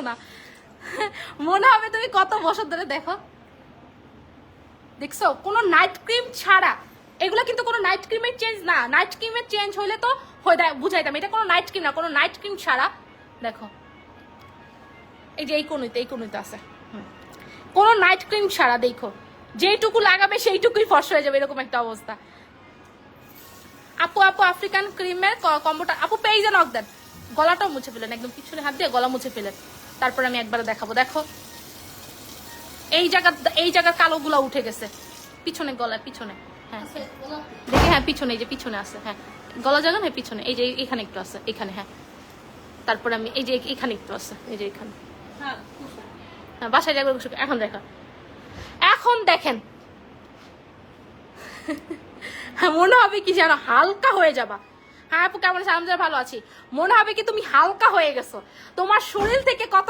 না, মনে হবে তুমি কত বছর ধরে। দেখো দেখছো, কোনো নাইট ক্রিম ছাড়া। এগুলো কিন্তু কোনো নাইট ক্রিমের চেঞ্জ না, নাইট ক্রিমের চেঞ্জ হইলে তো বুঝাইতাম এটা কোনো নাইট ক্রিম না, কোনো নাইট ক্রিম ছাড়া। দেখো এই যে এই কোনুইতে আছে, কোনো নাইট ক্রিম ছাড়া। দেখো যেইটুকু লাগাবে সেইটুকুই ফর্সা হয়ে যাবে, এরকম একটা অবস্থা। আপু আফ্রিকান ক্রিমের কম্বোটা আপু পেয়ে যান, দেন। গলাটাও মুছে ফেলেন, একদম পিছনে হাত দিয়ে গলা মুছে ফেলেন, তারপর আমি একবার দেখাবো। দেখো এই জায়গার কালো গুলা উঠে গেছে, পিছনে গলার পিছনে। হ্যাঁ দেখে, হ্যাঁ পিছনে, এই যে পিছনে আছে, হ্যাঁ গলা জায়গা, হ্যাঁ পিছনে, এই যে এখানে একটু আছে, এখানে, হ্যাঁ। তারপর আমি এই যে এখানে একটু আছে, এই যে এখানে, হ্যাঁ বাসায় যাবে। এখন দেখেন মনে হবে কি যেন হালকা হয়ে যাবা। হ্যাঁ আপু কেমন আছে? আমি ভালো আছি। মনে হবে কি তুমি হালকা হয়ে গেছো, তোমার শরীর থেকে কত